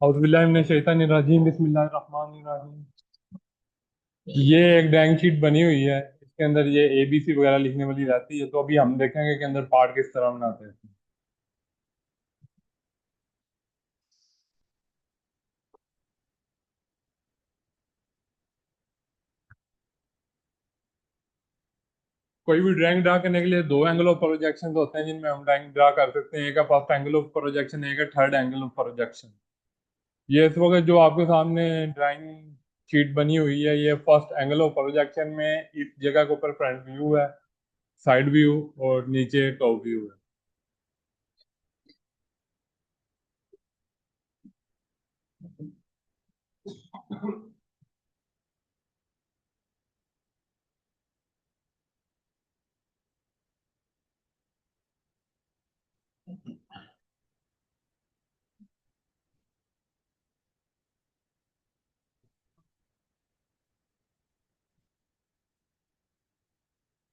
औज़ुबिल्लाहि बिस्मिल्लाहिर्रहमानिर्रहीम। ये एक ड्राइंग शीट बनी हुई है। इसके अंदर ये ABC वगैरह लिखने वाली रहती है, तो अभी हम देखेंगे कि अंदर पार्ट किस तरह बनाते हैं। कोई भी ड्राइंग ड्रा करने के लिए दो एंगल ऑफ प्रोजेक्शन होते हैं जिनमें हम ड्राइंग ड्रा कर सकते हैं। एक है फर्स्ट एंगल ऑफ प्रोजेक्शन, एक है थर्ड एंगल ऑफ प्रोजेक्शन। ये इस वक्त जो आपके सामने ड्राइंग शीट बनी हुई है, ये फर्स्ट एंगल ऑफ प्रोजेक्शन में इस जगह के ऊपर फ्रंट व्यू है, साइड व्यू और नीचे टॉप व्यू है।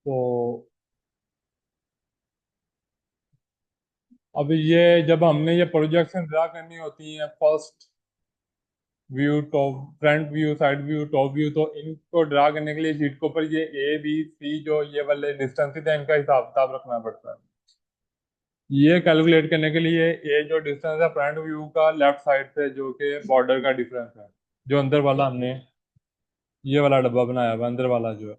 तो अब ये जब हमने ये प्रोजेक्शन ड्रा करनी होती है, first view, top, front view, side view, top view, तो इनको ड्रा करने के लिए शीट के ऊपर ये A B C जो ये वाले डिस्टेंसेस है, इनका हिसाब किताब रखना पड़ता है। ये कैलकुलेट करने के लिए ये जो डिस्टेंस है फ्रंट व्यू का लेफ्ट साइड से, जो कि बॉर्डर का डिफरेंस है, जो अंदर वाला हमने ये वाला डब्बा बनाया हुआ अंदर वाला जो है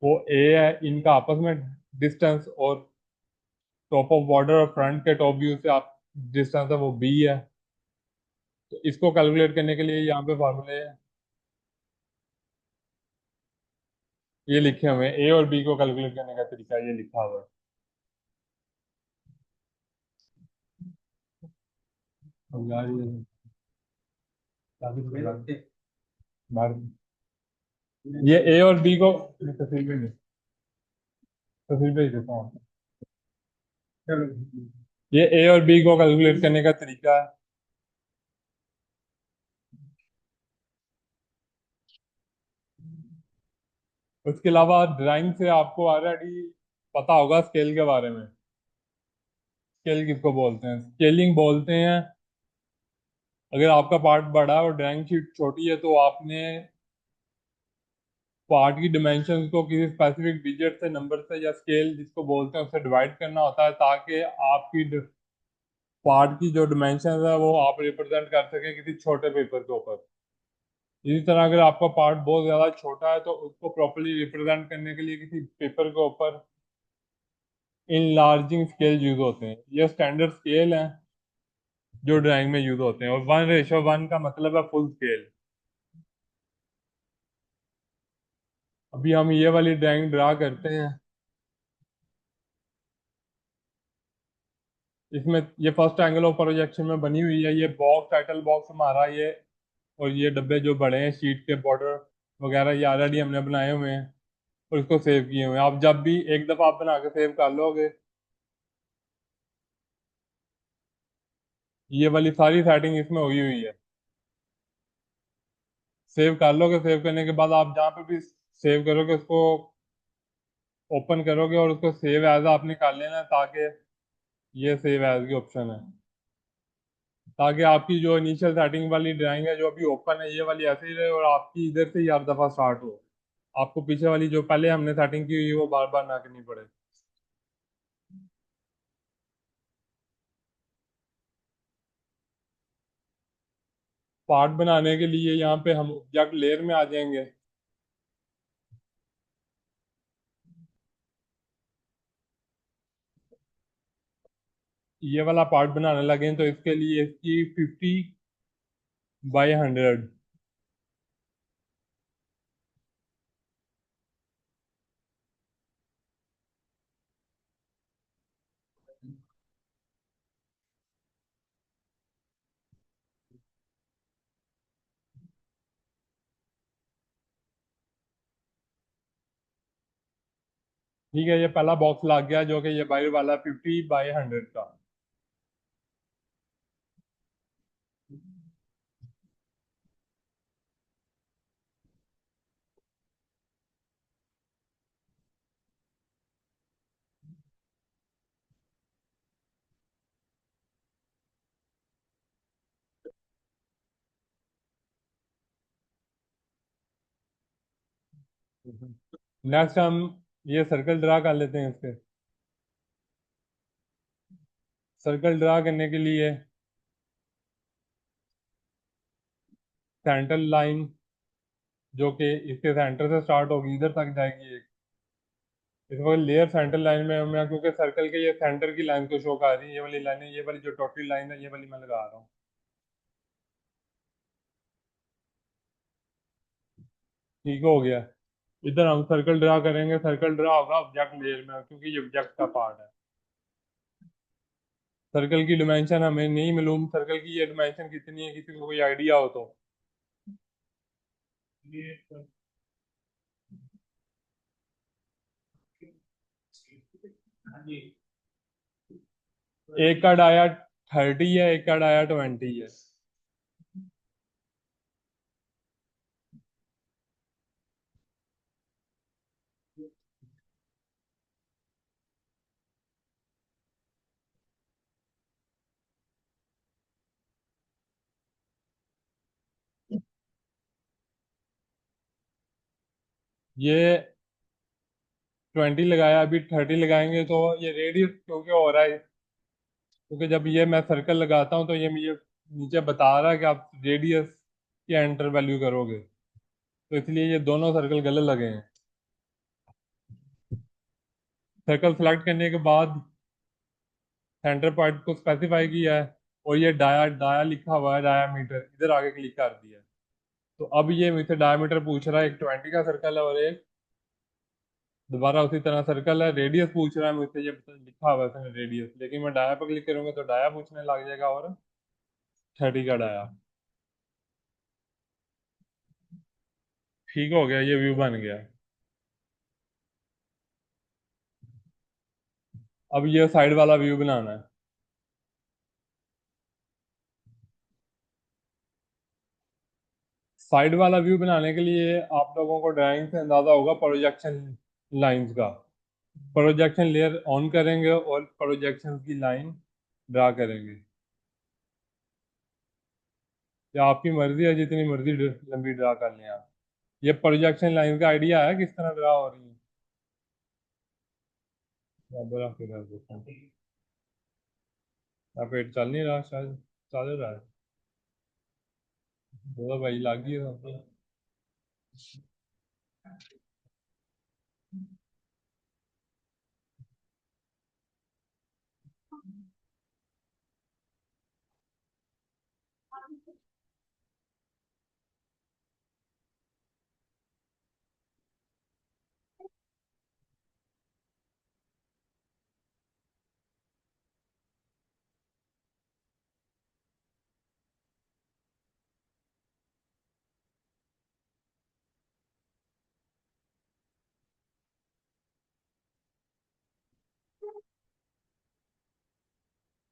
वो A है। इनका आपस में डिस्टेंस और टॉप ऑफ बॉर्डर और फ्रंट के टॉप व्यू से आप डिस्टेंस है वो B है। तो इसको कैलकुलेट करने के लिए यहाँ पे फार्मूले ये लिखे हुए हैं। A और B को कैलकुलेट करने का तरीका ये लिखा हुआ है। अब यार ये A और B को मैं तस्वीर में तस्वीर भेज देता हूँ। ये A और B को कैलकुलेट करने का तरीका है। उसके अलावा ड्राइंग से आपको ऑलरेडी पता होगा स्केल के बारे में। स्केल किसको बोलते हैं? स्केलिंग बोलते हैं। अगर आपका पार्ट बड़ा है और ड्राइंग शीट छोटी है, तो आपने पार्ट की डिमेंशन को किसी स्पेसिफिक डिजिट से, नंबर से या स्केल जिसको बोलते हैं उससे डिवाइड करना होता है, ताकि आपकी पार्ट की जो डिमेंशन है वो आप रिप्रेजेंट कर सके किसी छोटे पेपर के ऊपर। इसी तरह अगर आपका पार्ट बहुत ज्यादा छोटा है, तो उसको प्रॉपरली रिप्रेजेंट करने के लिए किसी पेपर के ऊपर इनलार्जिंग स्केल यूज होते हैं। ये स्टैंडर्ड स्केल हैं जो ड्राइंग में यूज होते हैं, और 1:1 का मतलब है फुल स्केल। अभी हम ये वाली ड्राइंग ड्रा करते हैं। इसमें ये फर्स्ट एंगल ऑफ प्रोजेक्शन में बनी हुई है। ये बॉक्स, टाइटल बॉक्स हमारा ये, और ये डब्बे जो बड़े हैं शीट के बॉर्डर वगैरह, ये ऑलरेडी हमने बनाए हुए हैं और इसको सेव किए हुए हैं। आप जब भी एक दफ़ा आप बना के सेव कर लोगे, ये वाली सारी सेटिंग इसमें हुई हुई है। सेव कर लोगे, सेव करने के बाद आप जहाँ पे भी सेव करोगे उसको ओपन करोगे और उसको सेव एज आपने कर लेना है, ताकि ये सेव एज की ऑप्शन है, ताकि आपकी जो इनिशियल सेटिंग वाली ड्राइंग है जो अभी ओपन है, ये वाली ऐसे ही रहे और आपकी इधर से ही हर दफ़ा स्टार्ट हो। आपको पीछे वाली जो पहले हमने सेटिंग की हुई है वो बार बार ना करनी पड़े। पार्ट बनाने के लिए यहाँ पे हम ऑब्जेक्ट लेयर में आ जाएंगे। ये वाला पार्ट बनाने लगे तो इसके लिए इसकी 50/100। ठीक है, ये पहला बॉक्स लग गया जो कि ये बाहर वाला 50/100 का। नेक्स्ट हम ये सर्कल ड्रा कर लेते हैं इसके। सर्कल ड्रा करने के लिए सेंटर लाइन जो कि इसके सेंटर से स्टार्ट होगी इधर तक जाएगी एक, इस वक्त लेयर सेंटर लाइन में मैं, क्योंकि सर्कल के ये सेंटर की लाइन को शो कर रही है, ये वाली लाइन है, ये वाली जो टोटल लाइन है ये वाली मैं लगा रहा हूँ। ठीक हो गया। इधर हम सर्कल ड्रा करेंगे, सर्कल ड्रा होगा ऑब्जेक्ट लेयर में क्योंकि ये ऑब्जेक्ट का पार्ट है। सर्कल की डिमेंशन हमें नहीं मालूम, सर्कल की ये डिमेंशन कितनी है किसी को कोई आइडिया हो तो। एक का डाया 30 है, एक का डाया 20 है। ये 20 लगाया, अभी 30 लगाएंगे तो ये रेडियस क्योंकि हो रहा है, क्योंकि जब ये मैं सर्कल लगाता हूँ तो ये मुझे नीचे बता रहा है कि आप रेडियस की एंटर वैल्यू करोगे, तो इसलिए ये दोनों सर्कल गलत लगे हैं। सर्कल सेलेक्ट करने के बाद सेंटर पॉइंट को स्पेसिफाई किया है, और ये डाया डाया लिखा हुआ है, डायामीटर इधर आगे क्लिक कर दिया। तो अब ये मुझसे डायमीटर पूछ रहा है, एक 20 का सर्कल है और एक दोबारा उसी तरह सर्कल है। रेडियस पूछ रहा है मुझसे, ये लिखा हुआ है रेडियस, लेकिन मैं डाया पर क्लिक करूंगा तो डाया पूछने लग जाएगा और 30 का डाया। ठीक हो गया, ये व्यू बन गया। अब ये साइड वाला व्यू बनाना है। साइड वाला व्यू बनाने के लिए आप लोगों को ड्राइंग से अंदाजा होगा प्रोजेक्शन लाइंस का। प्रोजेक्शन लेयर ऑन करेंगे और प्रोजेक्शन की लाइन ड्रा करेंगे, या आपकी मर्जी है जितनी मर्जी लंबी ड्रा कर लें आप। ये प्रोजेक्शन लाइन का आइडिया है किस तरह ड्रा हो रही है? बड़ा फिर देता हूँ। या पेट चल नहीं रहा शायद, चल रहा है। बोला भाई लागी है तो।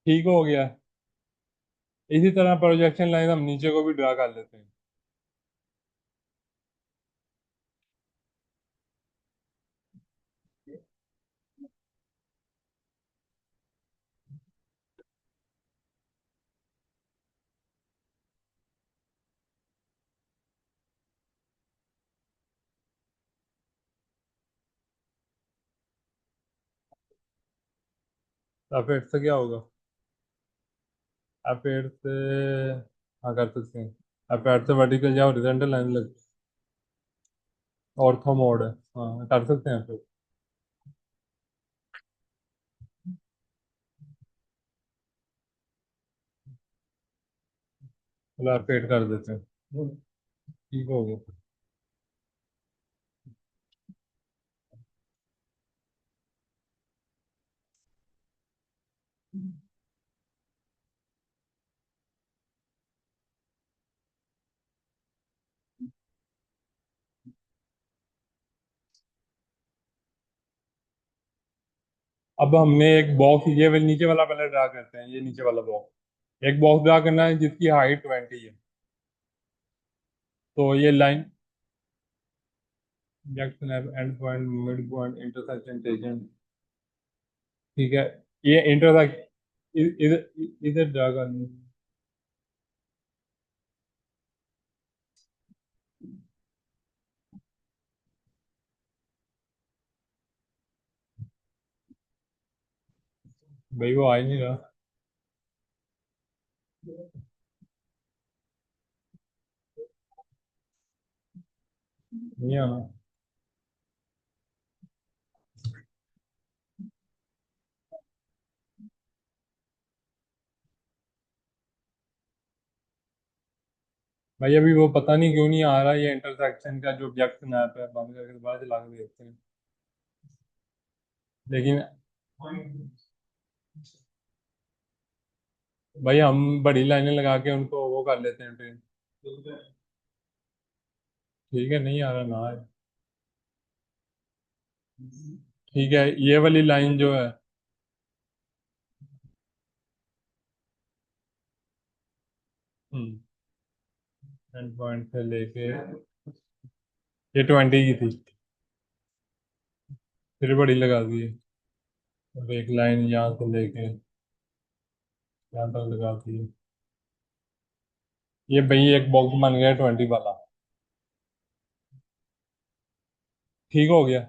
ठीक हो गया। इसी तरह प्रोजेक्शन लाइन हम नीचे को भी ड्रा कर लेते हैं। अब पेट से क्या होगा? अब पेट से हाँ कर सकते हैं। अब पेट से वर्टिकल या हॉरिजॉन्टल लाइन लग, ऑर्थो मोड है। हाँ कर सकते हैं फिर। चलो पेट कर देते हैं। ठीक हो गया। अब हमने एक बॉक्स, ये नीचे वाला पहले ड्रा करते हैं, ये नीचे वाला बॉक्स, एक बॉक्स ड्रा करना है जिसकी हाइट 20 है। तो ये line junction and point mid point intersection tangent. ठीक है, ये इंटरसेक्ट इधर इधर ड्रा करनी है। भाई वो आ ही नहीं रहा। नहीं आना। भाई अभी वो पता नहीं क्यों नहीं आ रहा, ये इंटरसेक्शन का जो ऑब्जेक्ट मैप है, बंद करके दोबारा चला के देखते हैं। लेकिन भाई हम बड़ी लाइनें लगा के उनको वो कर लेते हैं ट्रेन। ठीक है, नहीं आ रहा ना है। ठीक है, ये वाली लाइन जो है। हम्म। एंड पॉइंट से लेके ये 20 की थी, फिर बड़ी लगा दी है। और एक लाइन यहाँ से लेके यहाँ तक लगा दी है। ये भाई एक बॉक्स बन गया 20 वाला। ठीक हो गया।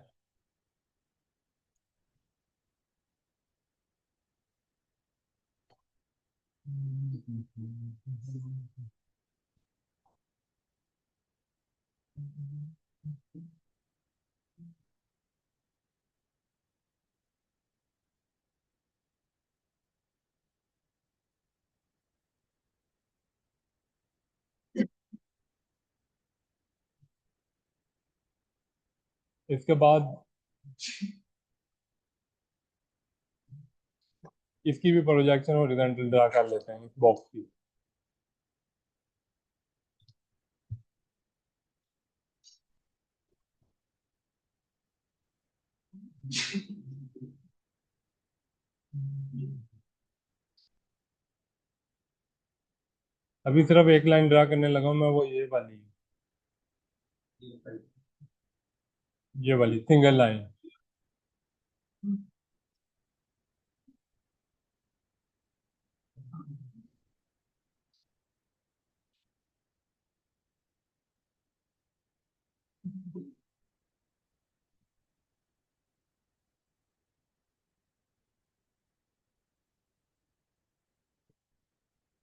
इसके बाद इसकी भी प्रोजेक्शन हॉरिजॉन्टल ड्रा कर लेते हैं इस बॉक्स की। अभी सिर्फ एक लाइन ड्रा करने लगा हूं मैं, वो ये वाली, ये वाली सिंगल लाइन।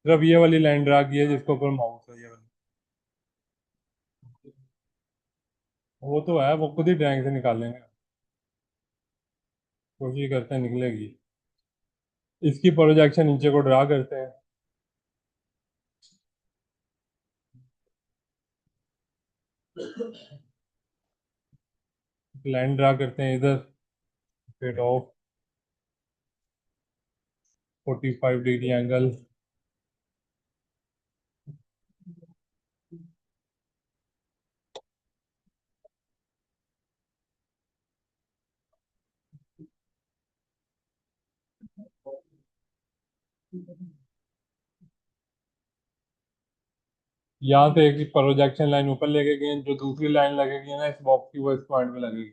सिर्फ ये वाली लाइन ड्रा की है जिसके ऊपर माउस है, ये वाली। वो तो है, वो खुद ही ड्राइंग से निकालेंगे। कोशिश करते हैं निकलेगी। इसकी प्रोजेक्शन नीचे को ड्रा करते हैं। लाइन ड्रा करते हैं इधर, फिर ऑफ 45 डिग्री एंगल। यहाँ से एक प्रोजेक्शन लाइन ऊपर लेके गए, जो दूसरी लाइन लगेगी ना इस बॉक्स की, वो इस पॉइंट पे लगेगी।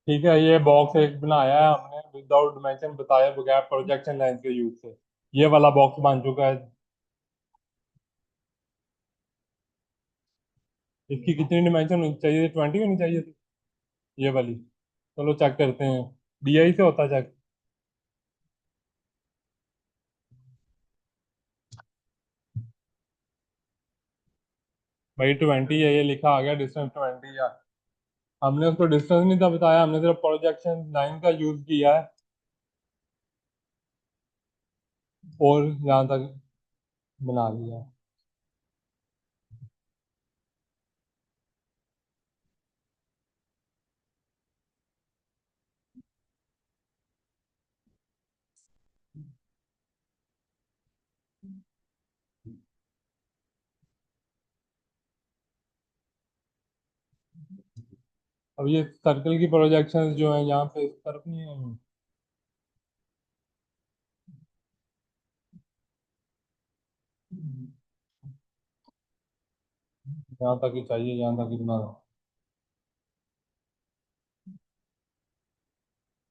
ठीक है, ये बॉक्स एक बनाया है हमने विदाउट डिमेंशन बताए बगैर प्रोजेक्शन लाइन के यूज से। ये वाला बॉक्स बन चुका है। इसकी कितनी डिमेंशन होनी चाहिए, 20 होनी चाहिए थी ये वाली। चलो चेक करते हैं, DI से होता चेक। भाई 20 है, ये लिखा आ गया डिस्टेंस 20 है। हमने उसको डिस्टेंस नहीं था बताया, हमने सिर्फ प्रोजेक्शन लाइन का यूज किया है। और यहाँ तक बना लिया। अब ये सर्कल की प्रोजेक्शन जो है यहाँ पे इस तरफ नहीं है। यहाँ तक ही चाहिए, यहाँ तक ही बना दो।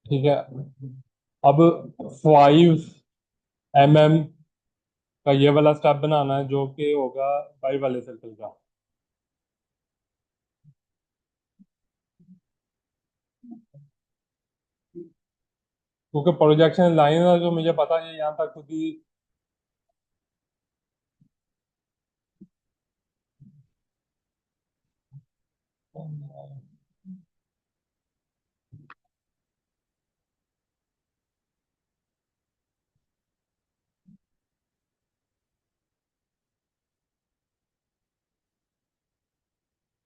ठीक है। अब 5 mm का ये वाला स्टेप बनाना है जो कि होगा बाई वाले सर्कल का। क्योंकि प्रोजेक्शन लाइन है जो मुझे पता है यहाँ तक खुद ही।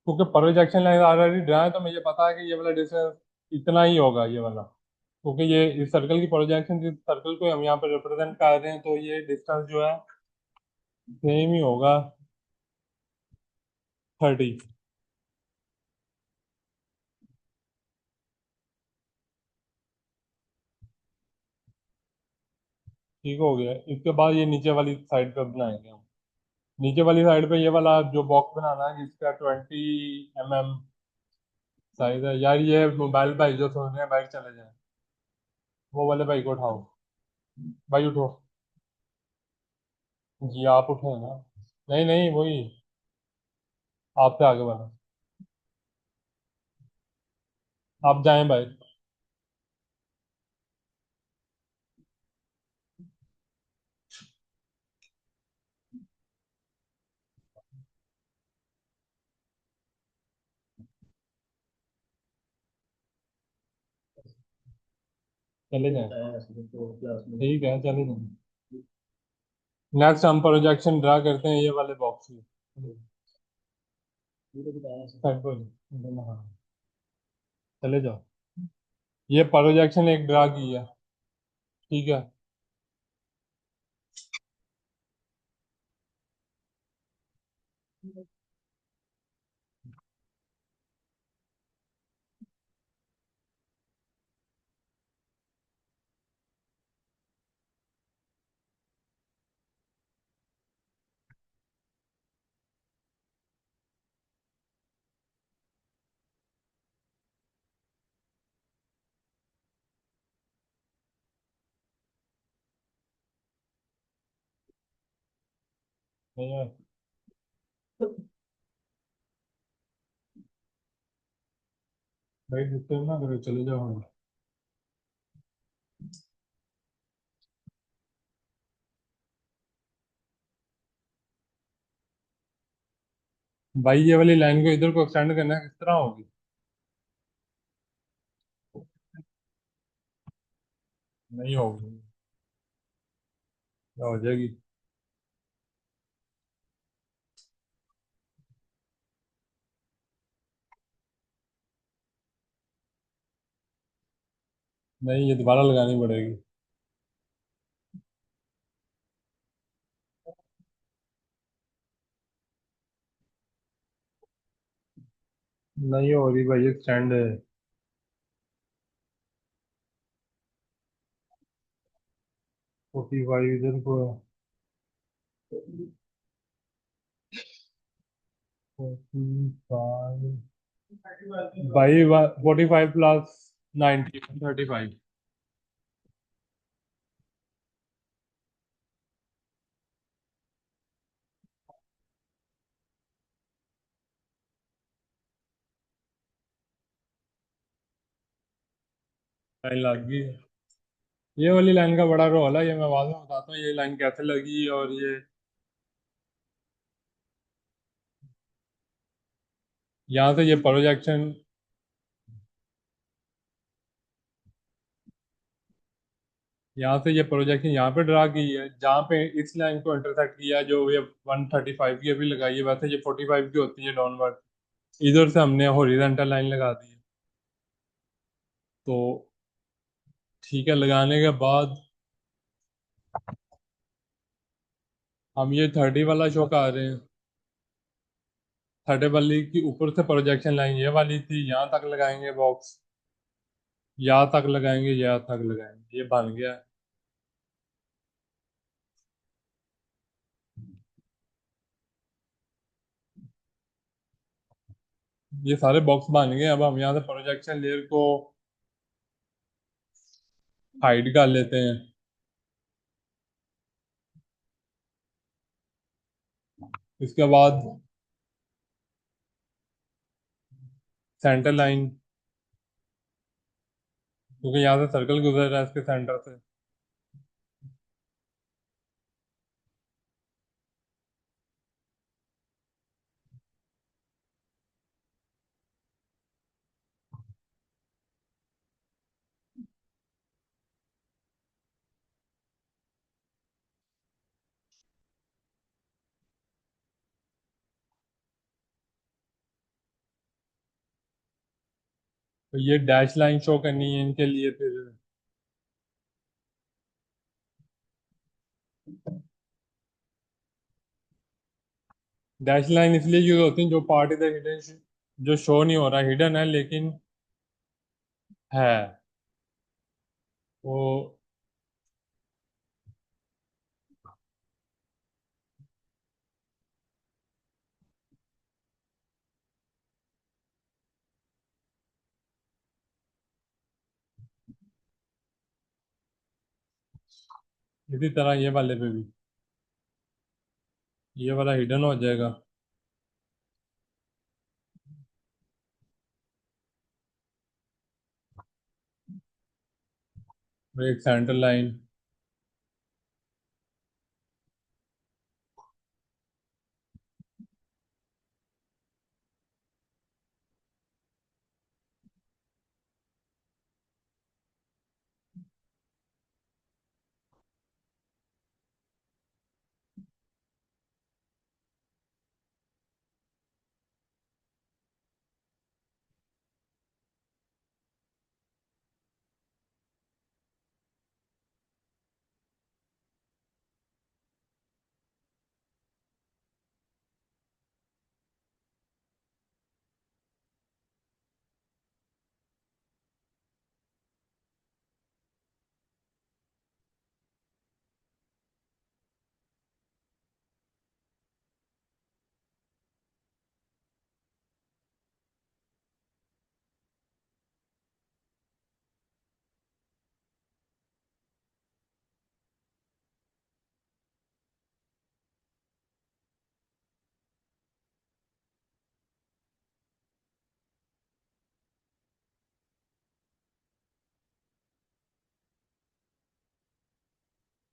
क्योंकि प्रोजेक्शन लाइन ऑलरेडी ड्रा है तो मुझे पता है कि ये वाला डिस्टेंस इतना ही होगा ये वाला। क्योंकि ये इस सर्कल की प्रोजेक्शन जिस सर्कल को हम यहाँ पर रिप्रेजेंट कर रहे हैं तो ये डिस्टेंस जो है सेम ही होगा, 30। ठीक हो गया। इसके बाद ये नीचे वाली साइड पे बनाएंगे हम। नीचे वाली साइड पे ये वाला जो बॉक्स बनाना है जिसका 20 mm साइज है। यार ये मोबाइल भाई जो सोच रहे हैं बाइक चले जाए, वो वाले भाई को उठाओ। भाई उठो। जी आप उठे ना। नहीं नहीं वही, आपसे आगे वाला। आप जाएं भाई। चले जाएं। ठीक है चले जाएं। नेक्स्ट हम प्रोजेक्शन ड्रा करते हैं ये वाले बॉक्स की। साइड पर। हाँ, चले जाओ। ये प्रोजेक्शन एक ड्रा की है। ठीक है। नहीं है। भाई डिस्टर्ब ना करो, चले जाओ हम। भाई ये वाली लाइन को इधर को एक्सटेंड करना है, किस तरह होगी? नहीं होगी। क्या हो जाएगी? नहीं ये दोबारा लगानी पड़ेगी। नहीं हो रही भाई, एक्सटेंड है। 45 इधर को। 45। भाई 45 प्लस 90, 35। लाइन लग गई। ये वाली लाइन का बड़ा रोल है, ये मैं बाद में बताता हूँ ये लाइन कैसे लगी। और ये यहाँ से ये प्रोजेक्शन, यहाँ से ये प्रोजेक्शन यहाँ पे ड्रा की है जहाँ पे इस लाइन को इंटरसेक्ट किया, जो ये 135 की अभी लगाई है, वैसे ये 45 की होती है डाउनवर्ड। इधर से हमने हॉरिजॉन्टल लाइन लगा दी है। तो ठीक है, लगाने के बाद हम ये 30 वाला शो कर रहे हैं। 30 वाली की ऊपर से प्रोजेक्शन लाइन ये वाली थी, यहाँ तक लगाएंगे बॉक्स, यहाँ तक लगाएंगे, यहाँ तक लगाएंगे, ये बन गया। ये सारे बॉक्स बन गए। अब हम यहाँ से प्रोजेक्शन लेयर को हाइड कर लेते हैं। इसके बाद सेंटर लाइन, क्योंकि यहाँ से सर्कल गुजर रहा है इसके सेंटर से। तो ये डैश लाइन शो करनी है इनके लिए फिर। डैश लाइन इसलिए यूज होती है, जो पार्ट इधर हिडन, जो शो नहीं हो रहा, हिडन है लेकिन है वो। इसी तरह ये वाले पे भी ये वाला हिडन हो जाएगा। और एक सेंटर लाइन।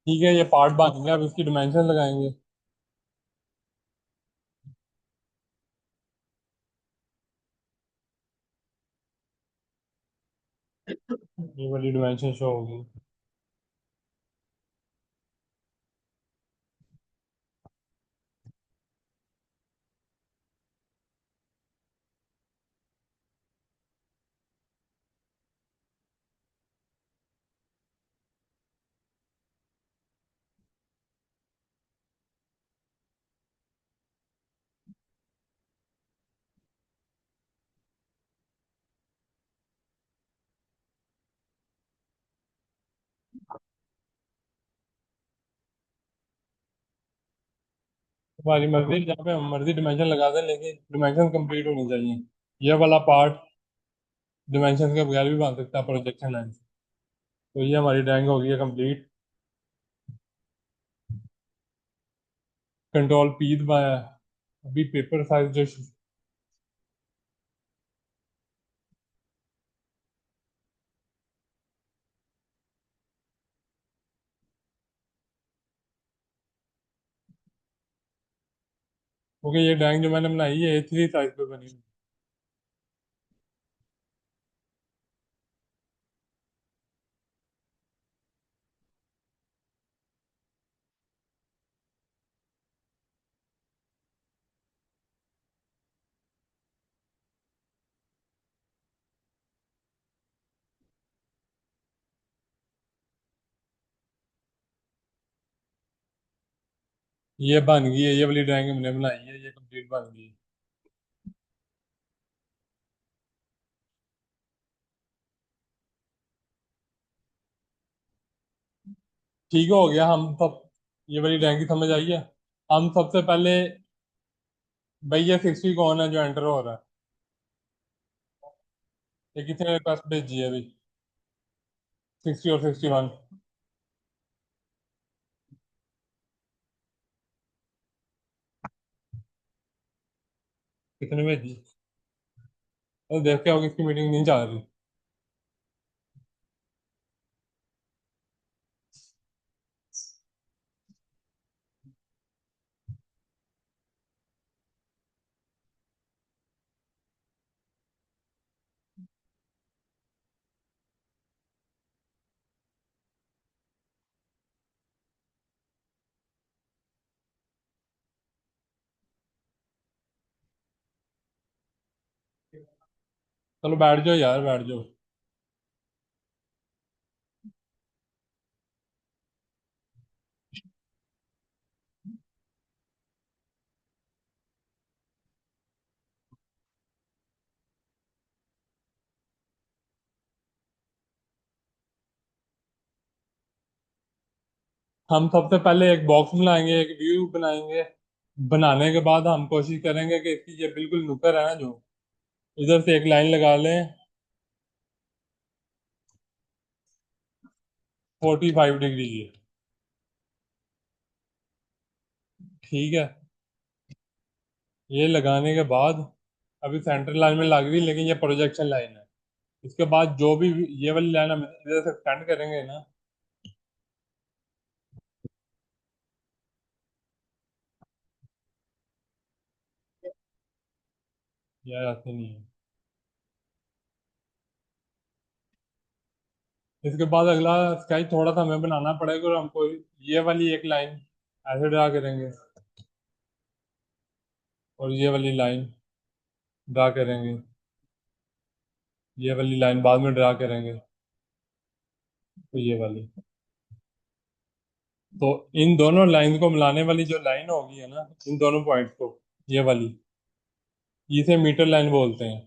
ठीक है, ये पार्ट बन गया, अब इसकी डिमेंशन लगाएंगे। ये वाली डिमेंशन शो होगी। तुम्हारी मर्जी, जहाँ पे हम मर्जी डिमेंशन लगा दें, लेकिन डिमेंशन कंप्लीट होनी चाहिए। ये वाला पार्ट डिमेंशन के बगैर भी बन सकता है प्रोजेक्शन लाइन से। तो ये हमारी ड्राइंग हो गई है कंप्लीट। कंट्रोल पी दबाया। अभी पेपर साइज जो, क्योंकि ये ड्राइंग जो मैंने बनाई है A3 साइज पे बनी है। ये बन गई है, ये वाली ड्राइंग हमने बनाई है, ये कंप्लीट बन गई है। ठीक हो गया हम सब। ये वाली ड्राइंग की समझ आई है। हम सबसे पहले, भाई ये 60 कौन है जो एंटर हो रहा है? ये कितने रिक्वेस्ट भेजी है अभी? 60 और 61 कितने में जी? तो देखते हो किसकी मीटिंग नहीं चल रही। चलो बैठ जाओ यार, बैठ जाओ। हम सबसे पहले एक बॉक्स बनाएंगे, एक व्यू बनाएंगे। बनाने के बाद हम कोशिश करेंगे कि इसकी ये बिल्कुल नुकर है ना जो, इधर से एक लाइन लगा लें 45 डिग्री की। ठीक है। ये लगाने के बाद अभी सेंटर लाइन में लग रही, लेकिन ये प्रोजेक्शन लाइन है। इसके बाद जो भी ये वाली लाइन हम इधर से एक्सटेंड करेंगे ना, यार ऐसे नहीं है। इसके बाद अगला स्केच थोड़ा सा हमें बनाना पड़ेगा, और हमको ये वाली एक लाइन ऐसे ड्रा करेंगे, और ये वाली लाइन ड्रा करेंगे, ये वाली लाइन बाद में ड्रा करेंगे, तो ये वाली। तो इन दोनों लाइन को मिलाने वाली जो लाइन होगी है ना, इन दोनों पॉइंट को, ये वाली, इसे मीटर लाइन बोलते हैं।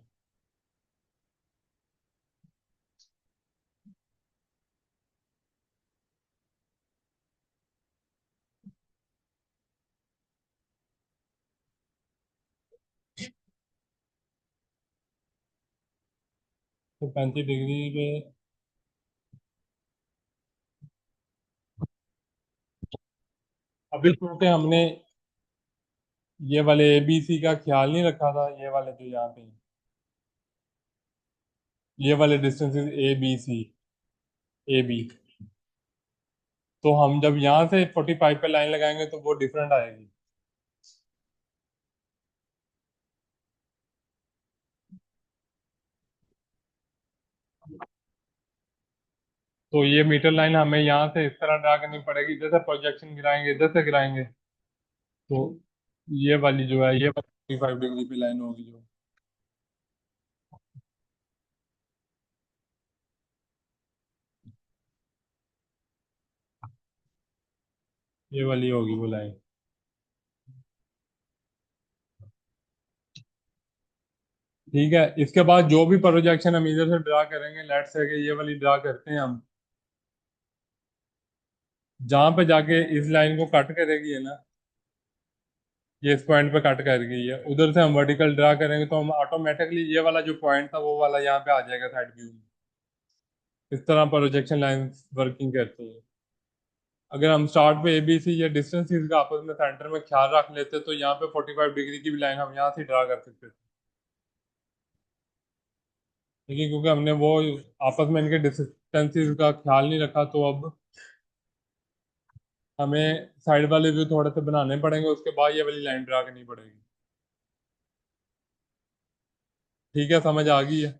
तो 35 डिग्री पे अभी क्योंकि हमने ये वाले ए बी सी का ख्याल नहीं रखा था, ये वाले जो यहाँ पे, ये वाले distances A B C, A B, तो हम जब यहाँ से 45 पे लाइन लगाएंगे तो वो डिफरेंट आएगी। तो ये मीटर लाइन हमें यहाँ से इस तरह ड्रा करनी पड़ेगी, इधर से प्रोजेक्शन गिराएंगे, इधर से गिराएंगे, तो ये वाली जो है, ये 45 डिग्री पे लाइन होगी जो, ये वाली होगी वो लाइन। ठीक है। इसके बाद जो भी प्रोजेक्शन हम इधर से ड्रा करेंगे, लेट से कि ये वाली ड्रा करते हैं हम, जहाँ पे जाके इस लाइन को कट करेगी है ना, ये इस पॉइंट पे कट कर गई है, उधर से हम वर्टिकल ड्रा करेंगे तो हम ऑटोमेटिकली ये वाला जो पॉइंट था वो वाला यहाँ पे आ जाएगा साइड व्यू में। इस तरह प्रोजेक्शन लाइन वर्किंग करती है। अगर हम स्टार्ट पे एबीसी या डिस्टेंस का आपस में सेंटर में ख्याल रख लेते तो यहाँ पे 45 डिग्री की भी लाइन हम यहाँ से ड्रा कर सकते थे। लेकिन क्योंकि हमने वो आपस में इनके डिस्टेंसेस का ख्याल नहीं रखा, तो अब हमें साइड वाले व्यू थोड़े से बनाने पड़ेंगे, उसके बाद ये वाली लाइन ड्रा करनी पड़ेगी। ठीक है, समझ आ गई है।